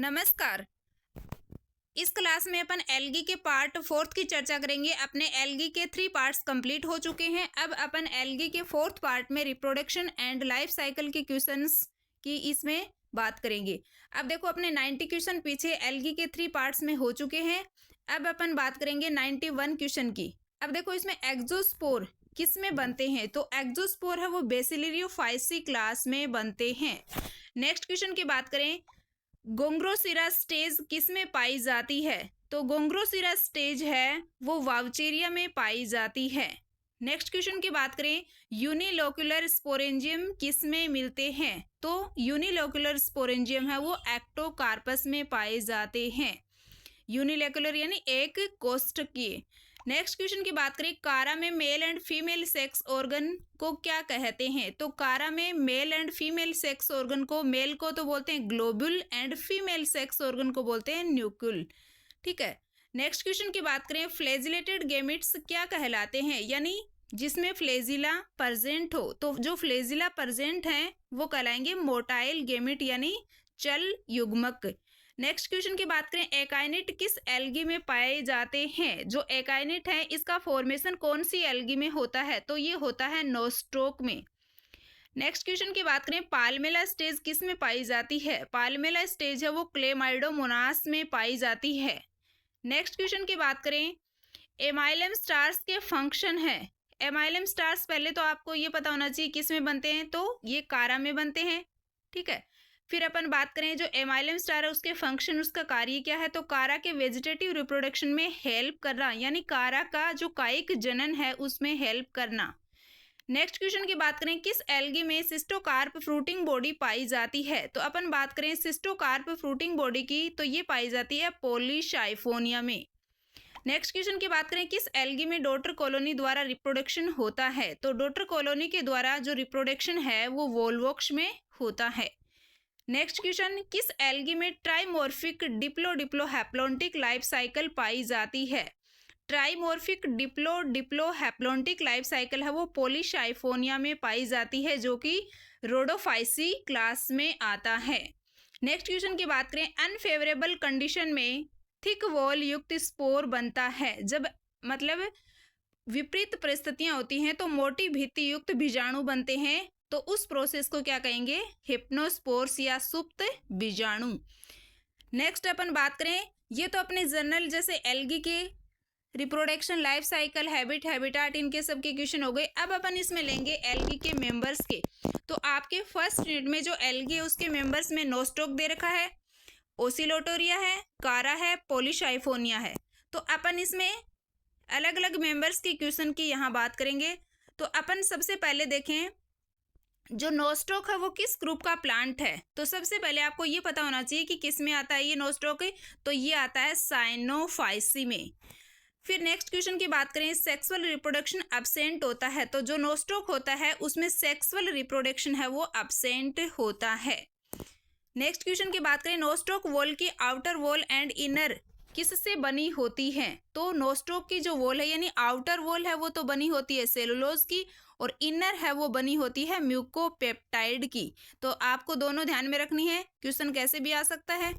नमस्कार। इस क्लास में अपन एल्गी के पार्ट 4 की चर्चा करेंगे। अपने एल्गी के 3 पार्ट्स कंप्लीट हो चुके हैं। अब अपन एल्गी के 4th पार्ट में रिप्रोडक्शन एंड लाइफ साइकिल के क्वेश्चंस की इसमें बात करेंगे। अब देखो, अपने 90 क्वेश्चन पीछे एल्गी के 3 पार्ट्स में हो चुके हैं। अब अपन बात करेंगे 91 क्वेश्चन की। अब देखो, इसमें एक्सोस्पोर किस में बनते हैं, तो एक्सोस्पोर है वो बेसिलियोफाइसी क्लास में बनते हैं। नेक्स्ट क्वेश्चन की बात करें, गोंग्रोसिरा स्टेज किस में पाई जाती है, तो गोंग्रोसिरा स्टेज है वो वाउचेरिया में पाई जाती है। नेक्स्ट क्वेश्चन की बात करें, यूनिलोक्युलर स्पोरेंजियम किस में मिलते हैं, तो यूनिलोक्युलर स्पोरेंजियम है वो एक्टोकार्पस में पाए जाते हैं। यूनिलोक्युलर यानी एक कोष्ठकीय। नेक्स्ट क्वेश्चन की बात करें, कारा में male and female sex organ को क्या कहते हैं, तो कारा में male and female sex organ को, मेल को तो बोलते हैं globule and female sex organ को बोलते हैं न्यूक्यूल। ठीक है। नेक्स्ट क्वेश्चन की बात करें, फ्लेजिलेटेड गेमिट्स क्या कहलाते हैं, यानी जिसमें फ्लेजिला प्रेजेंट हो, तो जो फ्लेजिला प्रेजेंट हैं वो कहलाएंगे मोटाइल गेमिट यानी चल युग्मक। नेक्स्ट क्वेश्चन की बात करें, एकाइनेट किस एल्गी में पाए जाते हैं, जो एकाइनेट है इसका फॉर्मेशन कौन सी एल्गी में होता है, तो ये होता है नोस्टोक में। नेक्स्ट क्वेश्चन की बात करें, पाल्मेला स्टेज किस में पाई जाती है, पाल्मेला स्टेज है वो क्लेमाइडोमोनास में पाई जाती है। नेक्स्ट क्वेश्चन की बात करें, एमाइलम स्टार्स के फंक्शन है। एमाइलम स्टार्स पहले तो आपको ये पता होना चाहिए किस में बनते हैं, तो ये कारा में बनते हैं। ठीक है। फिर अपन बात करें, जो एमाइलम स्टार है उसके फंक्शन, उसका कार्य क्या है, तो कारा के वेजिटेटिव रिप्रोडक्शन में हेल्प करना, यानी कारा का जो कायिक जनन है उसमें हेल्प करना। नेक्स्ट क्वेश्चन की बात करें, किस एल्गी में सिस्टोकार्प फ्रूटिंग बॉडी पाई जाती है, तो अपन बात करें सिस्टोकार्प फ्रूटिंग बॉडी की, तो ये पाई जाती है पॉलीसाइफोनिया में। नेक्स्ट क्वेश्चन की बात करें, किस एल्गी में डॉटर कॉलोनी द्वारा रिप्रोडक्शन होता है, तो डॉटर कॉलोनी के द्वारा जो रिप्रोडक्शन है वो वोल्वॉक्स में होता है। नेक्स्ट क्वेश्चन, किस एल्गी में ट्राइमोर्फिक डिप्लो हैप्लोन्टिक लाइफ साइकिल पाई जाती है, ट्राइमोर्फिक डिप्लो हैप्लोन्टिक लाइफ साइकिल है वो पॉलीसाइफोनिया में पाई जाती है, जो कि रोडोफाइसी क्लास में आता है। नेक्स्ट क्वेश्चन की बात करें, अनफेवरेबल कंडीशन में थिक वॉल युक्त स्पोर बनता है, जब मतलब विपरीत परिस्थितियां होती हैं तो मोटी भित्ति युक्त बीजाणु बनते हैं, तो उस प्रोसेस को क्या कहेंगे, हिप्नोस्पोर्स या सुप्त बीजाणु। नेक्स्ट अपन बात करें, ये तो अपने जनरल जैसे एल्गी के reproduction, life cycle, habit, habitat, इनके सब के क्वेश्चन हो गए। अब अपन इसमें लेंगे एल्गी के मेंबर्स के। तो आपके फर्स्ट यूनिट में जो एल्गी है उसके मेंबर्स में नोस्टोक दे रखा है, ओसिलोटोरिया है, कारा है, पॉलीसाइफोनिया है। तो अपन इसमें अलग अलग मेंबर्स के क्वेश्चन की यहाँ बात करेंगे। तो अपन सबसे पहले देखें, जो नोस्टोक है वो किस ग्रुप का प्लांट है, तो सबसे पहले आपको ये पता होना चाहिए कि किस में आता है ये नोस्टोक, तो ये आता है साइनोफाइसी में। फिर नेक्स्ट क्वेश्चन की बात करें, सेक्सुअल रिप्रोडक्शन एब्सेंट होता है, तो जो नोस्टोक होता है उसमें सेक्सुअल रिप्रोडक्शन है वो एब्सेंट होता है। नेक्स्ट क्वेश्चन की बात करें, नोस्टोक वॉल की आउटर वॉल एंड इनर किससे बनी होती है, तो नोस्टोक की जो वॉल है यानी आउटर वॉल है वो तो बनी होती है सेलुलोज की, और इनर है वो बनी होती है म्यूकोपेप्टाइड की। तो आपको दोनों ध्यान में रखनी है, क्वेश्चन कैसे भी आ सकता है।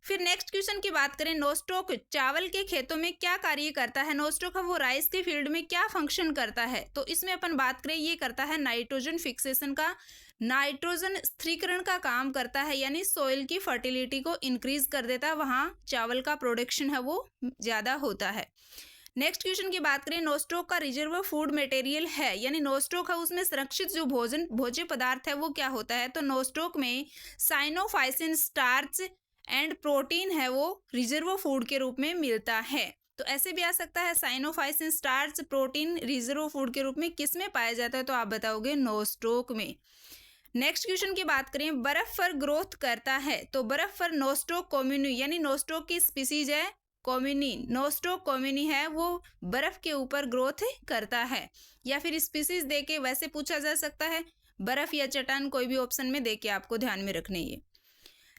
फिर नेक्स्ट क्वेश्चन की बात करें, नोस्टोक चावल के खेतों में क्या कार्य करता है, नोस्टोक है वो राइस के फील्ड में क्या फंक्शन करता है, तो इसमें अपन बात करें ये करता है नाइट्रोजन फिक्सेशन का, नाइट्रोजन स्थिरीकरण का काम करता है, यानी सॉइल की फर्टिलिटी को इंक्रीज कर देता है, वहाँ चावल का प्रोडक्शन है वो ज़्यादा होता है। नेक्स्ट क्वेश्चन की बात करें, नोस्टोक का रिजर्व फूड मटेरियल है, यानी नोस्टोक है उसमें संरक्षित जो भोज्य पदार्थ है वो क्या होता है, तो नोस्टोक में साइनोफाइसिन, स्टार्च एंड प्रोटीन है वो रिजर्व फूड के रूप में मिलता है। तो ऐसे भी आ सकता है, cyanophycin, starch, protein reserve food के रूप में किस में पाया जाता है, तो आप बताओगे नोस्टोक में। नेक्स्ट क्वेश्चन की बात करें, बर्फ पर ग्रोथ करता है, तो बर्फ पर नोस्टोक कॉम्यूनी, यानी नोस्टोक की स्पीसीज है कॉम्यूनी, नोस्टोक कॉम्यूनी है वो बर्फ के ऊपर ग्रोथ करता है, या फिर स्पीसीज दे के वैसे पूछा जा सकता है, बर्फ या चट्टान, कोई भी ऑप्शन में दे के आपको ध्यान में रखने ये।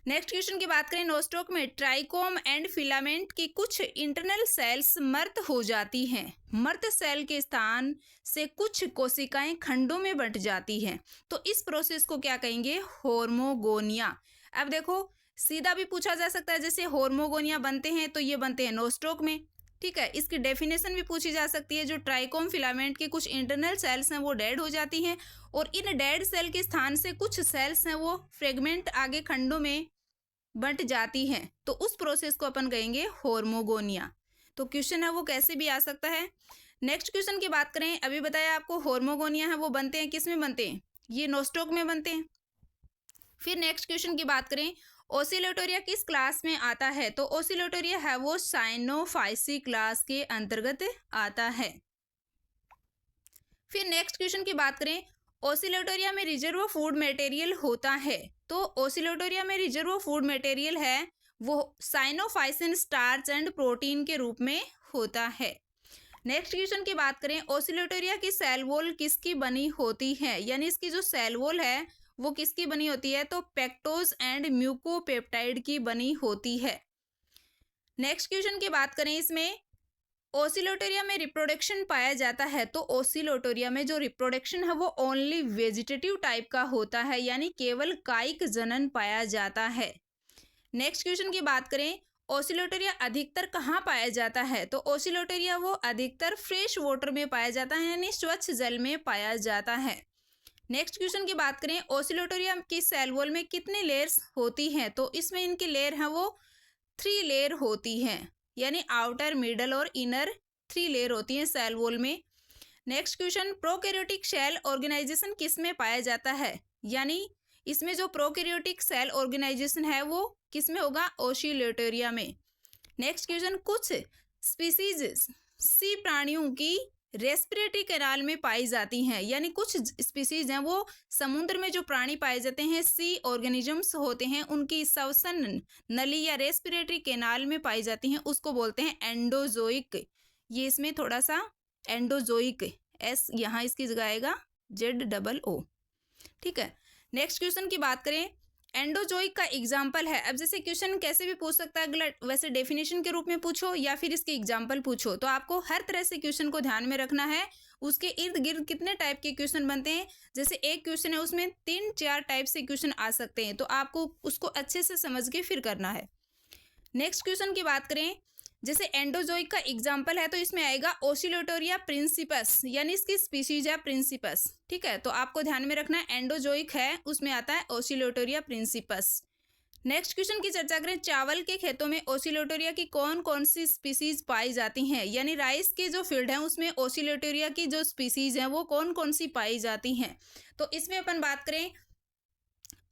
नेक्स्ट क्वेश्चन की बात करें, नोस्टोक में ट्राइकोम एंड फिलामेंट की कुछ इंटरनल सेल्स मर्त हो जाती हैं, मर्त सेल के स्थान से कुछ कोशिकाएं खंडों में बंट जाती हैं, तो इस प्रोसेस को क्या कहेंगे, होर्मोगोनिया। अब देखो, सीधा भी पूछा जा सकता है, जैसे होर्मोगोनिया बनते हैं तो ये बनते हैं नोस्टोक में, ठीक है। इसकी डेफिनेशन भी पूछी जा सकती है। जो ट्राइकोम फिलामेंट के कुछ इंटरनल सेल्स हैं वो डेड हो जाती हैं और इन डेड सेल के स्थान से कुछ सेल्स हैं वो फ्रेगमेंट आगे खंडों में बंट जाती हैं, तो उस प्रोसेस को अपन कहेंगे होर्मोगोनिया। तो क्वेश्चन है वो कैसे भी आ सकता है। नेक्स्ट क्वेश्चन की बात करें, अभी बताया आपको होर्मोगोनिया है वो बनते हैं किस में बनते हैं, ये नोस्टोक में बनते हैं। फिर नेक्स्ट क्वेश्चन की बात करें, ओसिलोटोरिया किस क्लास में आता है, तो ओसिलोटोरिया है वो साइनोफाइसी क्लास के अंतर्गत आता है। फिर नेक्स्ट क्वेश्चन की बात करें, ओसिलोटोरिया में रिजर्व फूड मटेरियल होता है, तो ओसिलोटोरिया में रिजर्व फूड मटेरियल है वो साइनोफाइसिन स्टार्च एंड प्रोटीन के रूप में होता है। नेक्स्ट क्वेश्चन की बात करें, ओसिलोटोरिया की सेल वॉल किसकी बनी होती है, यानी इसकी जो सेल वॉल है वो किसकी बनी होती है, तो पेक्टोज एंड म्यूकोपेप्टाइड की बनी होती है। नेक्स्ट क्वेश्चन की बात करें, इसमें ओसिलोटोरिया में रिप्रोडक्शन पाया जाता है, तो ओसिलोटोरिया में जो रिप्रोडक्शन है वो ओनली वेजिटेटिव टाइप का होता है, यानी केवल कायिक जनन पाया जाता है। नेक्स्ट क्वेश्चन की बात करें, ओसिलोटोरिया अधिकतर कहाँ पाया जाता है, तो ओसिलोटोरिया वो अधिकतर फ्रेश वाटर में पाया जाता है, यानी स्वच्छ जल में पाया जाता है। नेक्स्ट क्वेश्चन की बात करें, ओसिलोटोरिया की सेल वॉल में कितने लेयर्स होती हैं, तो इसमें इनकी लेयर है वो 3 लेयर होती हैं, यानी आउटर, मिडल और इनर 3 लेयर होती हैं सेल वॉल में। Next question, prokaryotic cell organisation किस में पाया जाता है, यानी इसमें जो प्रोकैरियोटिक सेल ऑर्गेनाइजेशन है वो किस में होगा, ओसिलोटोरिया में। नेक्स्ट क्वेश्चन, कुछ स्पीसीज सी प्राणियों की रेस्पिरेटरी कैनाल में पाई जाती हैं, यानी कुछ स्पीसीज हैं वो समुद्र में जो प्राणी पाए जाते हैं सी ऑर्गेनिजम्स होते हैं उनकी श्वसन नली या रेस्पिरेटरी कैनाल में पाई जाती हैं, उसको बोलते हैं एंडोजोइक। ये इसमें थोड़ा सा एंडोजोइक एस यहाँ इसकी जगह आएगा ZOO, ठीक है। नेक्स्ट क्वेश्चन की बात करें, एंडोजोइक का एग्जाम्पल है। अब जैसे क्वेश्चन कैसे भी पूछ सकता है, अगला वैसे डेफिनेशन के रूप में पूछो या फिर इसके एग्जाम्पल पूछो, तो आपको हर तरह से क्वेश्चन को ध्यान में रखना है। उसके इर्द गिर्द कितने टाइप के क्वेश्चन बनते हैं, जैसे एक क्वेश्चन है उसमें 3-4 टाइप से क्वेश्चन आ सकते हैं, तो आपको उसको अच्छे से समझ के फिर करना है। नेक्स्ट क्वेश्चन की बात करें, जैसे एंडोजोइक का एग्जाम्पल है तो इसमें आएगा ओसिलोटोरिया प्रिंसिपस, यानी इसकी स्पीशीज है प्रिंसिपस, ठीक है। तो आपको ध्यान में रखना है एंडोजोइक है उसमें आता है ओसिलोटोरिया प्रिंसिपस। नेक्स्ट क्वेश्चन की चर्चा करें, चावल के खेतों में ओसिलोटोरिया की कौन कौन सी स्पीसीज पाई जाती हैं, यानी राइस के जो फील्ड है उसमें ओसिलोटोरिया की जो स्पीसीज हैं वो कौन कौन सी पाई जाती हैं, तो इसमें अपन बात करें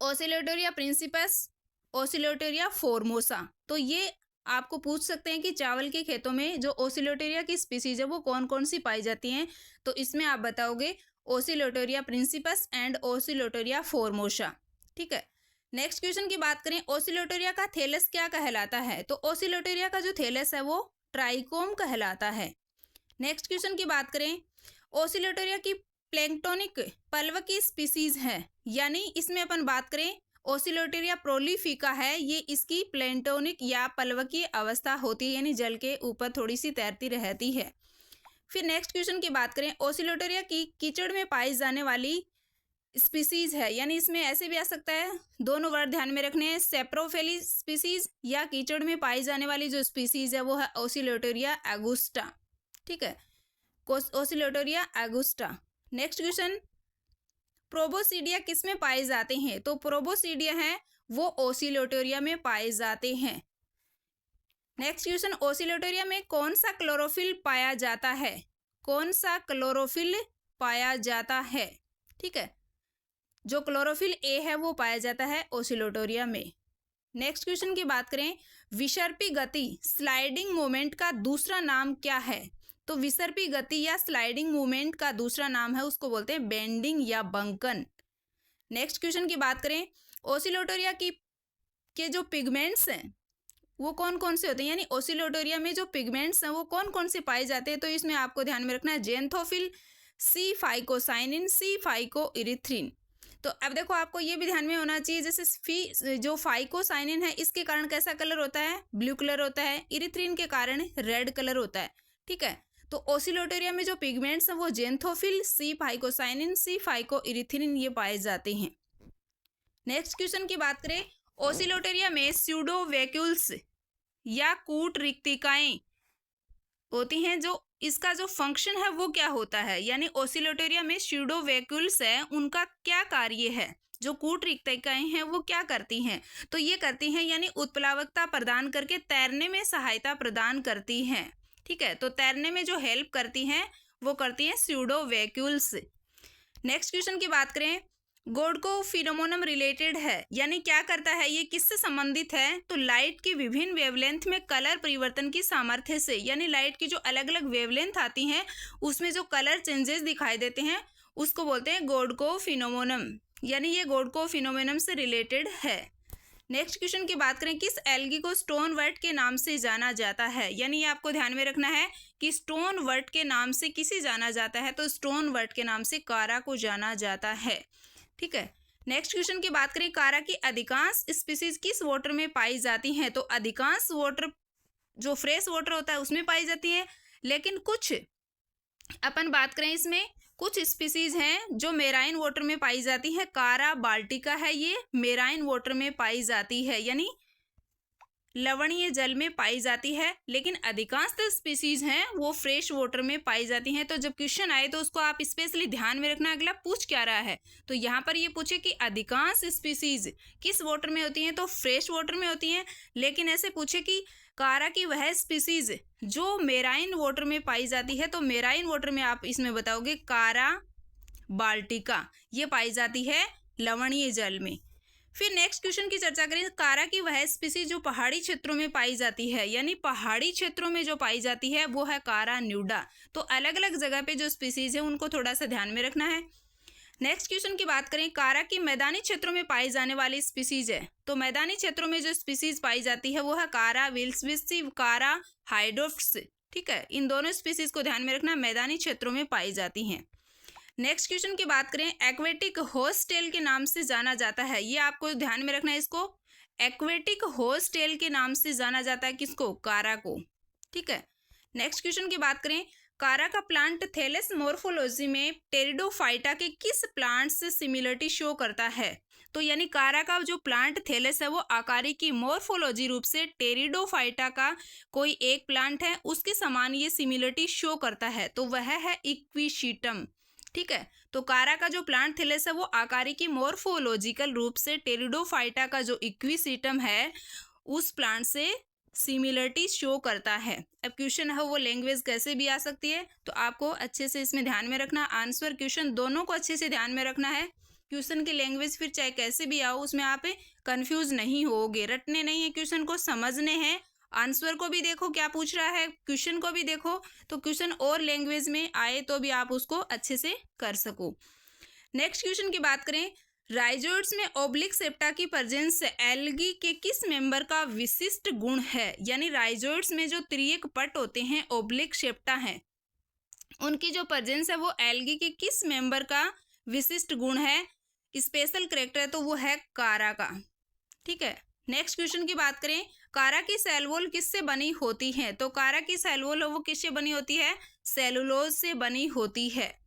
ओसिलोटोरिया प्रिंसिपस, ओसिलोटोरिया फॉर्मोसा। तो ये आपको पूछ सकते हैं कि चावल के खेतों में जो ओसिलोटोरिया की स्पीसीज है वो कौन कौन सी पाई जाती हैं, तो इसमें आप बताओगे ओसिलोटोरिया प्रिंसिपस एंड ओसिलोटोरिया फॉर्मोसा, ठीक है। नेक्स्ट क्वेश्चन की बात करें, ओसिलोटोरिया का थैलस क्या कहलाता है, तो ओसिलोटोरिया का जो थैलस है वो ट्राइकोम कहलाता है। नेक्स्ट क्वेश्चन की बात करें, ओसिलोटोरिया की प्लैंक्टोनिक पलवकीय स्पीसीज है, यानी इसमें अपन बात करें ओसिलोटोरिया प्रोलिफिका है, ये इसकी प्लैंक्टोनिक या पलवकीय अवस्था होती है, यानी जल के ऊपर थोड़ी सी तैरती रहती है। फिर नेक्स्ट क्वेश्चन की बात करें, ओसिलोटोरिया की कीचड़ में पाई जाने वाली स्पीसीज है, यानी इसमें ऐसे भी आ सकता है, दोनों वर्ड ध्यान में रखने हैं, सेप्रोफेली स्पीसीज या कीचड़ में पाई जाने वाली जो स्पीसीज है वो है ओसिलोटोरिया एगुस्टा, ठीक है, ओसिलोटोरिया एगुस्टा। नेक्स्ट क्वेश्चन, प्रोबोसीडिया किस में पाए जाते हैं, तो प्रोबोसीडिया है वो ओसिलोटोरिया में पाए जाते हैं। नेक्स्ट क्वेश्चन, ओसिलोटोरिया में कौन सा क्लोरोफिल पाया जाता है, कौन सा क्लोरोफिल पाया जाता है, ठीक है, जो क्लोरोफिल ए है वो पाया जाता है ओसिलोटोरिया में। नेक्स्ट क्वेश्चन की बात करें, विसर्पी गति स्लाइडिंग मोमेंट का दूसरा नाम क्या है, तो विसर्पी गति या स्लाइडिंग मूवमेंट का दूसरा नाम है उसको बोलते हैं बेंडिंग या बंकन। नेक्स्ट क्वेश्चन की बात करें, ओसिलोटोरिया के जो पिगमेंट्स हैं वो कौन कौन से होते हैं, यानी ओसिलोटोरिया में जो पिगमेंट्स हैं वो कौन कौन से पाए जाते हैं, तो इसमें आपको ध्यान में रखना है जेंथोफिल, सी फाइकोसाइनिन, सी फाइकोइरिथ्रिन। तो अब देखो आपको ये भी ध्यान में होना चाहिए, जैसे जो फाइकोसाइनिन है इसके कारण कैसा कलर होता है, ब्लू कलर होता है, इरिथ्रिन के कारण रेड कलर होता है, ठीक है। तो ओसिलोटोरिया में जो पिगमेंट्स हैं वो जेंथोफिल, सी फाइकोसाइनिन, सी फाइकोइरिथ्रिन ये पाए जाते हैं। नेक्स्ट क्वेश्चन की बात करें, ओसिलोटेरिया में स्यूडो वैक्यूल्स या कूट रिक्तिकाएं होती हैं। जो इसका जो फंक्शन है वो क्या होता है, यानी ओसिलोटेरिया में स्यूडो वैक्यूल्स है, उनका क्या कार्य है, जो कूट रिक्तिकाएं हैं वो क्या करती हैं, तो ये करती हैं यानी उत्प्लावकता प्रदान करके तैरने में सहायता प्रदान करती हैं। ठीक है, तो तैरने में जो हेल्प करती हैं वो करती हैं स्यूडो वैक्यूल्स। नेक्स्ट क्वेश्चन की बात करें, गोडको फिनोमोनम रिलेटेड है, यानी क्या करता है, ये किससे संबंधित है, तो लाइट की विभिन्न वेवलेंथ में कलर परिवर्तन की सामर्थ्य से, यानी लाइट की जो अलग अलग वेवलेंथ आती हैं उसमें जो कलर चेंजेस दिखाई देते हैं उसको बोलते हैं गोडको फिनोमोनम, यानी ये गोडको फिनोमोनम से रिलेटेड है। नेक्स्ट क्वेश्चन की बात करें, किस एल्गी को स्टोन वर्ट के नाम से जाना जाता है, यानी ये आपको ध्यान में रखना है कि स्टोन वर्ट के नाम से किसे जाना जाता है, तो स्टोन वर्ट के नाम से कारा को जाना जाता है। ठीक है, नेक्स्ट क्वेश्चन की बात करें, कारा की अधिकांश स्पीसीज किस वाटर में पाई जाती हैं, तो अधिकांश वाटर जो फ्रेश वाटर होता है उसमें पाई जाती है, लेकिन कुछ अपन बात करें इसमें कुछ स्पीसीज हैं जो मेराइन वाटर में पाई जाती है। कारा बाल्टिका है, ये मेराइन वाटर में पाई जाती है, यानी लवणीय जल में पाई जाती है, लेकिन अधिकांश स्पीसीज हैं वो फ्रेश वाटर में पाई जाती हैं। तो जब क्वेश्चन आए तो उसको आप स्पेशली ध्यान में रखना, अगला पूछ क्या रहा है, तो यहाँ पर ये पूछे कि अधिकांश स्पीसीज किस वाटर में होती हैं, तो फ्रेश वाटर में होती हैं, लेकिन ऐसे पूछे कि कारा की वह स्पीसीज जो मेराइन वाटर में पाई जाती है, तो मेराइन वाटर में आप इसमें बताओगे कारा बाल्टिका, ये पाई जाती है लवणीय जल में। फिर नेक्स्ट क्वेश्चन की चर्चा करें, कारा की वह स्पीसीज जो पहाड़ी क्षेत्रों में पाई जाती है, यानी पहाड़ी क्षेत्रों में जो पाई जाती है वो है कारा न्यूडा। तो अलग अलग जगह पे जो स्पीसीज है उनको थोड़ा सा ध्यान में रखना है। नेक्स्ट क्वेश्चन की बात करें, कारा की मैदानी क्षेत्रों में पाई जाने वाली स्पीसीज है, तो मैदानी क्षेत्रों में जो स्पीसीज पाई जाती है वो है कारा विल्सविसी, कारा हाइडोफ्ट्स। ठीक है, इन दोनों स्पीसीज को ध्यान में रखना, मैदानी क्षेत्रों में पाई जाती हैं। नेक्स्ट क्वेश्चन की बात करें, एक्वेटिक होर्सटेल के नाम से जाना जाता है, ये आपको ध्यान में रखना है, इसको एक्वेटिक होर्सटेल के नाम से जाना जाता है, किसको, कारा को। ठीक है, नेक्स्ट क्वेश्चन की बात करें, कारा का प्लांट थैलेस मॉर्फोलॉजी में टेरिडोफाइटा के किस प्लांट से सिमिलरिटी शो करता है, तो यानी कारा का जो प्लांट थैलेस है वो आकारिकी मॉर्फोलॉजी रूप से टेरिडोफाइटा का कोई एक प्लांट है उसके समान ये सिमिलरिटी शो करता है, तो वह है इक्विशीटम। ठीक है, तो कारा का जो प्लांट थैलेस है वो आकारिकी मॉर्फोलॉजिकल रूप से टेरिडोफाइटा का जो इक्विसीटम है उस प्लांट से सिमिलरिटी शो करता है। अब क्वेश्चन है वो लैंग्वेज कैसे भी आ सकती है, तो आपको अच्छे से इसमें ध्यान में रखना, आंसर क्वेश्चन दोनों को अच्छे से ध्यान में रखना है। क्वेश्चन की लैंग्वेज फिर चाहे कैसे भी आओ उसमें आप कंफ्यूज नहीं होगे, रटने नहीं है, क्वेश्चन को समझने हैं, आंसर को भी देखो क्या पूछ रहा है, क्वेश्चन को भी देखो, तो क्वेश्चन और लैंग्वेज में आए तो भी आप उसको अच्छे से कर सको। नेक्स्ट क्वेश्चन की बात करें, राइजोइड्स में ओब्लिक सेप्टा की प्रेजेंस एल्गी के किस मेंबर का विशिष्ट गुण है, यानी राइजोइड्स में जो त्रियक पट होते हैं ओब्लिक सेप्टा हैं उनकी जो प्रेजेंस है वो एल्गी के किस मेंबर का विशिष्ट गुण है, स्पेशल कैरेक्टर है, तो वो है कारा का। ठीक है, नेक्स्ट क्वेश्चन की बात करें, कारा की सेल वॉल किससे बनी होती है, तो कारा की सेल वॉल वो किससे बनी होती है, सेलुलोज से बनी होती है।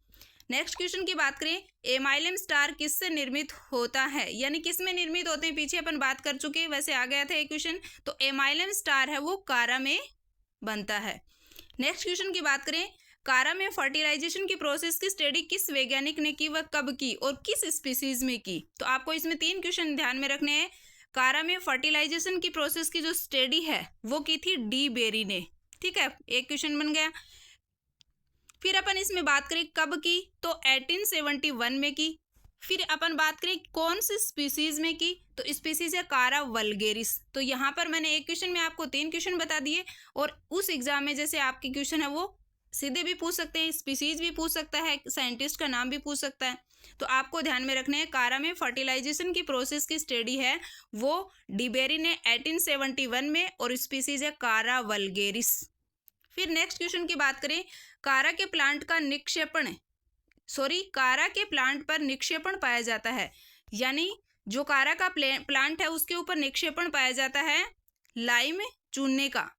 नेक्स्ट क्वेश्चन की बात करें, एमाइलम स्टार किससे निर्मित होता है, यानी किस में निर्मित होते हैं, पीछे अपन बात कर चुके हैं, वैसे आ गया था एक क्वेश्चन, तो एमाइलम स्टार है वो कारा में बनता है। नेक्स्ट क्वेश्चन की बात करें, कारा में फर्टिलाइजेशन की प्रोसेस की स्टडी किस वैज्ञानिक ने की, वह कब की और किस स्पीसीज में की, तो आपको इसमें 3 क्वेश्चन ध्यान में रखने हैं। कारा में फर्टिलाइजेशन की प्रोसेस की जो स्टडी है वो की थी डी बेरी ने। ठीक है, एक क्वेश्चन बन गया। फिर अपन इसमें बात करें कब की, तो 1871 में की। फिर अपन बात करें कौन सी स्पीसीज में की, तो स्पीसीज है कारा वल्गेरिस। तो यहाँ पर मैंने एक क्वेश्चन में आपको 3 क्वेश्चन बता दिए, और उस एग्जाम में जैसे आपके क्वेश्चन है वो सीधे भी पूछ सकते हैं, स्पीसीज भी पूछ सकता है, साइंटिस्ट का नाम भी पूछ सकता है, तो आपको ध्यान में रखना है कारा में फर्टिलाइजेशन की प्रोसेस की स्टडी है वो डिबेरी ने 1871 में, और स्पीसीज है कारा वल्गेरिस। फिर नेक्स्ट क्वेश्चन की बात करें, कारा के प्लांट पर निक्षेपण पाया जाता है, यानी जो कारा का प्लांट है उसके ऊपर निक्षेपण पाया जाता है लाइम चूने का।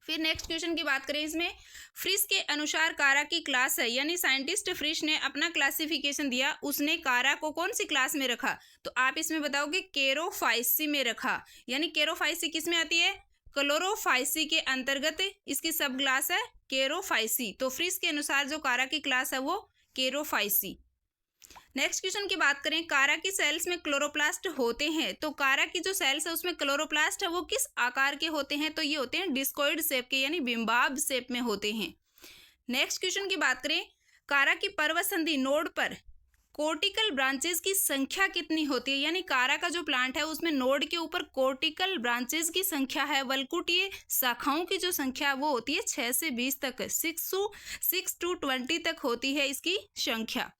फिर नेक्स्ट क्वेश्चन की बात करें इसमें, फ्रिश के अनुसार कारा की क्लास है, यानी साइंटिस्ट फ्रिश ने अपना क्लासिफिकेशन दिया, उसने कारा को कौन सी क्लास में रखा, तो आप इसमें बताओगे केरोफाइसी में रखा। यानी केरोफाइसी किस में आती है, क्लोरोफाइसी के अंतर्गत इसकी सब क्लास है केरोफाइसी। तो फ्रिश के अनुसार जो कारा की क्लास है वो केरोफाइसी। नेक्स्ट क्वेश्चन की बात करें, कारा की सेल्स में क्लोरोप्लास्ट होते हैं, तो कारा की जो सेल्स है उसमें क्लोरोप्लास्ट है वो किस आकार के होते हैं, तो ये होते हैं डिस्कोइड शेप के, यानी बिंबाब शेप में होते हैं। नेक्स्ट क्वेश्चन की बात करें, कारा की पर्वतसंधि नोड पर कोर्टिकल ब्रांचेस की संख्या कितनी होती है, यानी कारा का जो प्लांट है उसमें नोड के ऊपर कोर्टिकल ब्रांचेस की संख्या है, वल्कुटीय शाखाओं की जो संख्या वो होती है 6 से 20 तक, 6 to 20 तक होती है इसकी संख्या।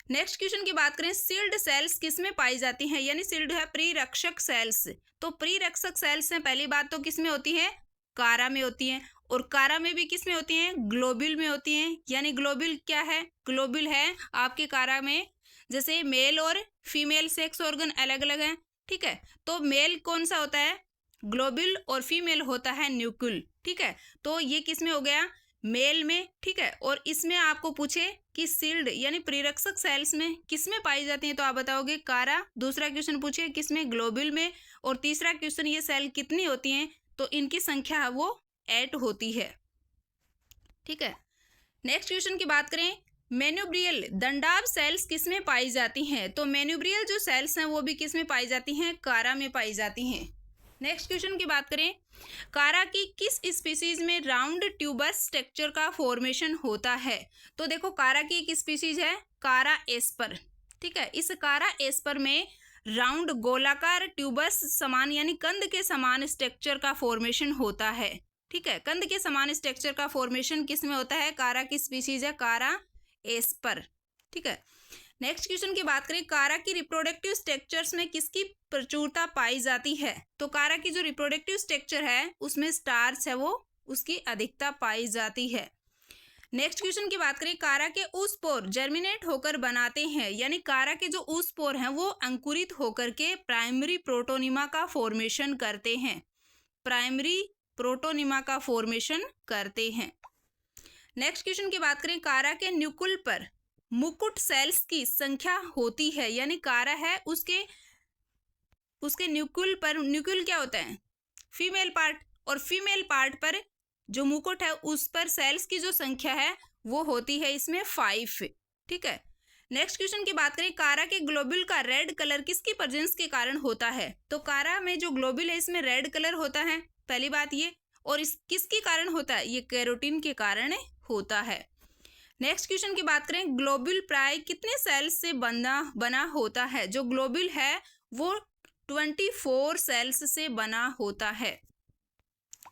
नेक्स्ट क्वेश्चन की बात करें, सील्ड सेल्स किस में पाई जाती हैं, यानी सील्ड है प्रीरक्षक सेल्स, तो प्रीरक्षक सेल्स में पहली बात तो किस में होती है, कारा में होती हैं, और कारा में भी किस में होती हैं, ग्लोब्यूल में होती हैं। यानी ग्लोब्यूल क्या है, ग्लोब्यूल है आपके कारा में, जैसे मेल और फीमेल सेक्स ऑर्गन अलग अलग हैं, ठीक है, तो मेल कौन सा होता है ग्लोब्यूल और फीमेल होता है न्यूक्लियल, ठीक है, तो ये किस में हो गया, मेल में, ठीक है। और इसमें आपको पूछे कि सील्ड यानी प्रीरक्षक सेल्स में किस में पाई जाती हैं, तो आप बताओगे कारा। दूसरा क्वेश्चन पूछे किस में, ग्लोब्यूल में, और तीसरा क्वेश्चन ये सेल कितनी होती हैं, तो इनकी संख्या है वो 8 होती है, ठीक है। नेक्स्ट क्वेश्चन की बात करें, मेन्यूब्रियल दंडाब सेल्स किस में पाई जाती हैं, तो मेन्यूब्रियल जो सेल्स हैं वो भी किस में पाई जाती हैं, कारा में पाई जाती हैं। नेक्स्ट क्वेश्चन की बात करें, कारा की किस स्पीसीज में राउंड ट्यूबर स्ट्रक्चर का फॉर्मेशन होता है, तो देखो कारा की एक स्पीसीज है कारा एस्पर, ठीक है, इस कारा एस्पर में राउंड गोलाकार ट्यूबस समान यानी कंद के समान स्ट्रक्चर का फॉर्मेशन होता है, ठीक है, कंद के समान स्ट्रक्चर का फॉर्मेशन किस में होता है, कारा की स्पीसीज है कारा एस्पर, ठीक है। नेक्स्ट क्वेश्चन की बात करें, कारा की रिप्रोडक्टिव स्ट्रक्चर्स में किसकी प्रचुरता पाई जाती है, तो कारा की जो रिप्रोडक्टिव स्ट्रक्चर है उसमें स्टार्च है वो उसकी अधिकता पाई जाती है। नेक्स्ट क्वेश्चन की बात करें, कारा के ऊस्पोर जर्मिनेट होकर बनाते हैं, यानी कारा के जो ऊस्पोर हैं वो अंकुरित होकर के प्राइमरी प्रोटोनिमा का फॉर्मेशन करते हैं, प्राइमरी प्रोटोनिमा का फॉर्मेशन करते हैं। नेक्स्ट क्वेश्चन की बात करें, कारा के न्यूक्ल पर मुकुट सेल्स की संख्या होती है, यानी कारा है उसके न्यूक्ल पर, न्यूक्ल क्या होता है फीमेल पार्ट, और फीमेल पार्ट पर जो मुकुट है उस पर सेल्स की जो संख्या है वो होती है इसमें 5, ठीक है। नेक्स्ट क्वेश्चन की बात करें, कारा के ग्लोब्यूल का रेड कलर किसकी प्रेजेंस के कारण होता है, तो कारा में जो ग्लोब्यूल है इसमें रेड कलर होता है, पहली बात ये, और इस किसके कारण होता है, ये कैरोटीन के कारण होता है। नेक्स्ट क्वेश्चन की बात करें, ग्लोब्यूल प्राय कितने सेल्स से बना होता है, जो ग्लोब्यूल है वो 24 सेल्स से बना होता है।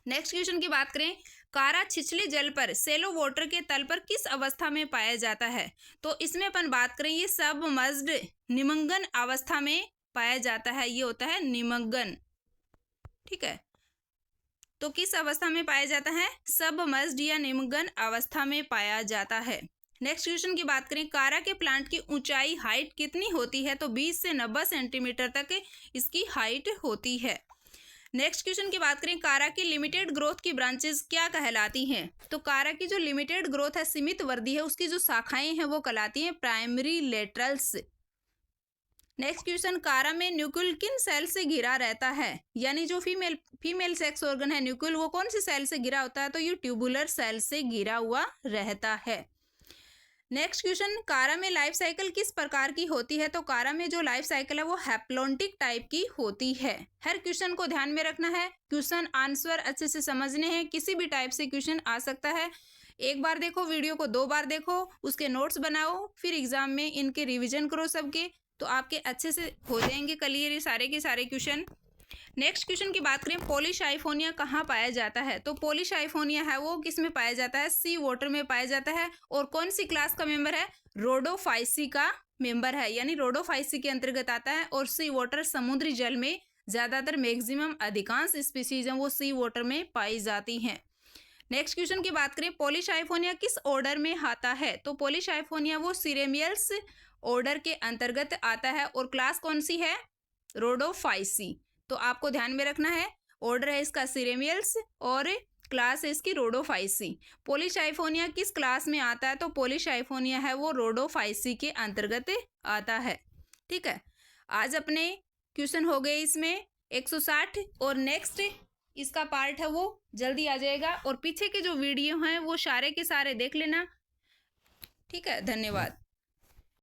नेक्स्ट क्वेश्चन की बात करें, कारा छिछले जल पर सेलो वाटर के तल पर किस अवस्था में पाया जाता है, तो इसमें अपन बात करें ये सबमर्ज्ड निमग्न अवस्था में पाया जाता है, ये होता है निमग्न, ठीक है, तो किस अवस्था में पाया जाता है, सबमर्ज्ड या निमग्न अवस्था में पाया जाता है। नेक्स्ट क्वेश्चन की बात करें, कारा के प्लांट की ऊंचाई हाइट कितनी होती है, तो 20 से 90 सेंटीमीटर तक इसकी हाइट होती है। नेक्स्ट क्वेश्चन की बात करें, कारा की लिमिटेड ग्रोथ की ब्रांचेस क्या कहलाती हैं, तो कारा की जो लिमिटेड ग्रोथ है सीमित वृद्धि है उसकी जो शाखाएं हैं वो कहलाती हैं प्राइमरी लेटरल्स। नेक्स्ट क्वेश्चन, कारा में न्यूक्लियल किन सेल से घिरा रहता है, यानी जो फीमेल सेक्स ऑर्गन है न्यूक्लियल वो कौन सी सेल से घिरा होता है, तो ये ट्यूबुलर सेल से घिरा हुआ रहता है। नेक्स्ट क्वेश्चन, कारा में लाइफ साइकिल किस प्रकार की होती है, तो कारा में जो लाइफ साइकिल है वो हैप्लॉन्टिक टाइप की होती है। हर क्वेश्चन को ध्यान में रखना है, क्वेश्चन आंसर अच्छे से समझने हैं, किसी भी टाइप से क्वेश्चन आ सकता है, एक बार देखो वीडियो को, 2 बार देखो, उसके नोट्स बनाओ, फिर एग्जाम में इनके रिविजन करो सबके, तो आपके अच्छे से हो जाएंगे क्लियर ये सारे के सारे क्वेश्चन। नेक्स्ट क्वेश्चन की बात करें, पॉलीसाइफोनिया कहाँ पाया जाता है, तो पॉलीसाइफोनिया है वो किस में पाया जाता है, सी वाटर में पाया जाता है, और कौन सी क्लास का मेंबर है, रोडोफाइसी का मेंबर है, यानी रोडोफाइसी के अंतर्गत आता है, और सी वाटर समुद्री जल में ज्यादातर मैक्सिमम अधिकांश स्पीसीज हैं वो सी वाटर में पाई जाती हैं। नेक्स्ट क्वेश्चन की बात करें, पॉलीसाइफोनिया किस ऑर्डर में आता है, तो पॉलीसाइफोनिया वो सिरेमियल्स ऑर्डर के अंतर्गत आता है, और क्लास कौन सी है, रोडोफाइसी, तो आपको ध्यान में रखना है, ऑर्डर है इसका सिरेमियल्स और क्लास है इसकी रोडोफाइसी। पॉलीसाइफोनिया किस क्लास में आता है? तो पॉलीसाइफोनिया है वो रोडोफाइसी के अंतर्गत आता है। ठीक है, आज अपने क्वेश्चन हो गए इसमें 160 और नेक्स्ट इसका पार्ट है वो जल्दी आ जाएगा। और पीछे के जो वीडियो हैं वो सारे के सारे देख लेना। ठीक है, धन्यवाद।